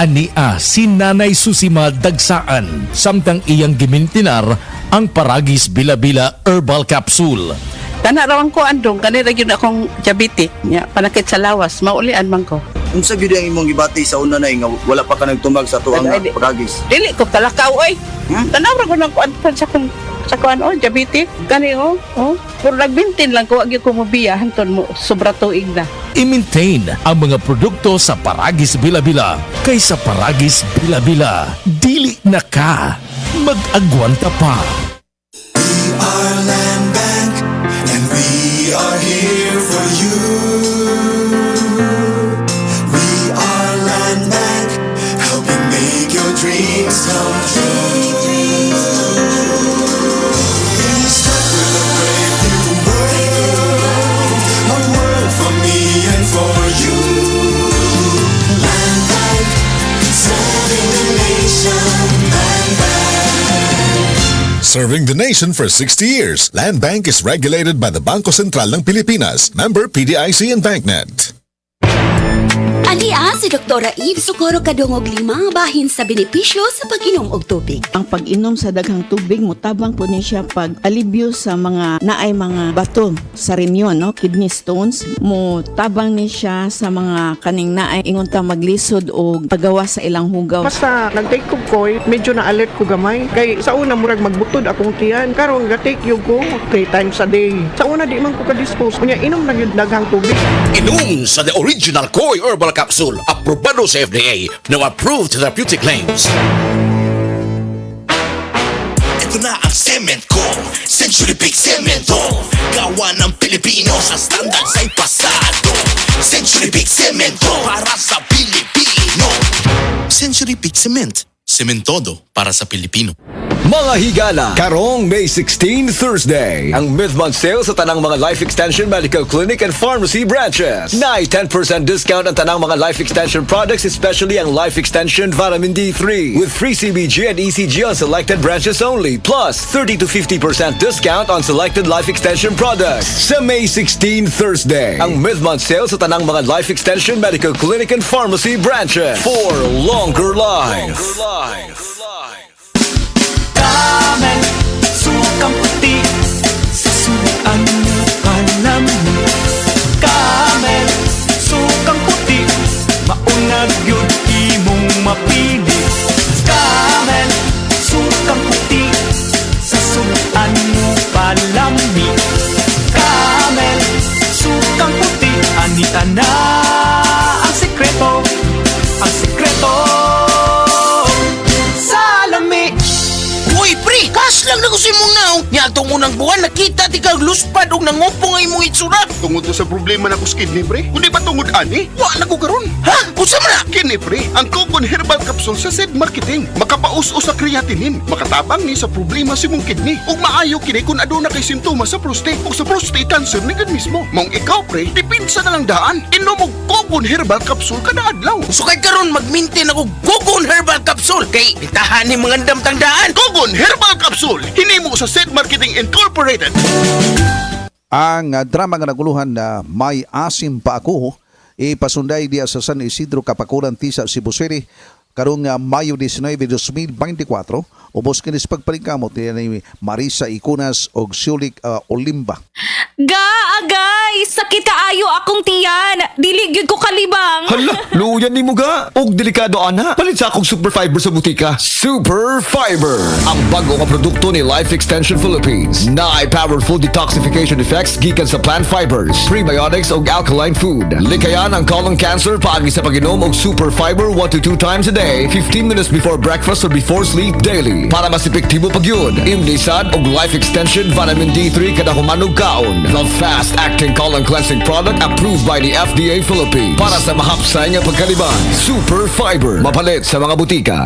Ania si Nanay Susima Dagsaan samtang iyang gimintinar ang Paragis Bila-Bila Herbal Capsule. Tanarawan ko andong, kanina yun akong diabetic, ya, panakit sa lawas, maulian man ko. Unsa gyud ang imong gibati sa una nay nga wala pa ka nagtumag sa tuang Paragis? Dili ko talakaw, oy. Tanawra ko ng kuan sa kuan, oh, diabetic. Gani, oh. Puro nagbintin lang ko, wag yung kumubiya, hanton mo, sobra tuig na. I-maintain ang mga produkto sa Paragis Bila-Bila kaysa Paragis Bila-Bila. Dili na ka. Mag-agwanta pa. We are Land Bank, and we are here for you. We are Land Bank, helping make your dreams come true. We start with a brave new world, a world for me and for you. Land Bank, serving the nation. Land Bank. Serving the nation for 60 years, Land Bank is regulated by the Bangko Sentral ng Pilipinas, member PDIC and BancNet. Alia si Dr. Eve Socorro kadungog 5 bahin sa benepisyo sa pag-inom og tubig. Ang pag-inom sa daghang tubig mutabang po niya siya pag alibyo sa mga naay mga bato sa renyon, no? Kidney stones. Mutabang ni siya sa mga kaning naay ingon ta maglisod o pagawa sa ilang hugaw. Basta nag-take ko medyo na-alert ko gamay. Kay sa una murag magbutod akong tiyan. Karon ga-take yung ko 3 times a day. Sa una di man ko ka-dispose. Kunya inom na yung daghang tubig. Inom sa the original Koi Herbal Capsule, aprobado sa FDA, now approved therapeutic claims. Ito na ang cement ko, Century Big Cemento. Gawa ng Pilipino sa standard sa'y pasado. Century Big Cemento para sa Pilipino. Century Big Cement, sementodo para sa Pilipino. Mga higala, karong May 16 Thursday, ang mid-month sale sa tanang mga Life Extension Medical Clinic and Pharmacy branches. Na'y 10% discount ang tanang mga Life Extension products, especially ang Life Extension Vitamin D3 with free CBG and ECG on selected branches only, plus 30 to 50% discount on selected Life Extension products. Sa May 16 Thursday, ang mid-month sale sa tanang mga Life Extension Medical Clinic and Pharmacy branches for longer life. Camel, sukang puti, sasuan mo alam mo. Camel, sukang puti, maunag yun imong mapili. Camel, sukang puti, sasuan mo palami. Camel, sukang puti, anita na ang sekreto, ang sekreto. Uy, pre! Kas lang na gusto mong naong. Niya itong unang buwan, nakita di kang luspad o nangopong ay mong itsura. Tungod to sa problema na ko sa kidney, pre. Kundi ba tungod ani? Wala ko karon. Ha? Usa man na? Kini, pre, ang Cogon Herbal Capsule sa Zed Marketing. Makapaus-us sa creatinine. Makatabang ni sa problema si mong kidney. Ug maayo kini kung aduna kay simptomas sa prostate o sa prostate cancer ni mismo. Mong ikaw, pre, dipinsa na lang daan. Inom og Cogon Herbal Capsule kada adlaw. So kay karon mag-maintain ako Cogon Herbal Capsule kay bitahan ni mga damtang daan. Cogon Herbal Capsule. Hinimo sa Zed Marketing Incorporated. Ang drama nga naguluhan na May Asim Pa Ako ipasunday diya sa San Isidro Kapakuran Tisa, Cebu City karong Mayo 19, 2024 ubos kinis pagpalingkamot ni Marisa Icunas og Sulik Olimba. Agay! Sakit kaayo akong tiyan! Dili gyud ko kalibang! Hala, luyan ni mo ga! Og delikado ana, palit sa akong Super Fiber sa butika. Super Fiber! Ang bago nga produkto ni Life Extension Philippines. Naay powerful detoxification effects gikan sa plant fibers, prebiotics og alkaline food. Likayan ang colon cancer paagi sa pag-inom og Super Fiber 1 to 2 times a day, 15 minutes before breakfast or before sleep daily. Para mas epektibo pag yun, imnisad og Life Extension Vitamin D3 kada humanog kaon. The fast-acting colon cleansing product approved by the FDA Philippines. Para sa mahapsay nga pagkaliban, Super Fiber. Mapalit sa mga butika.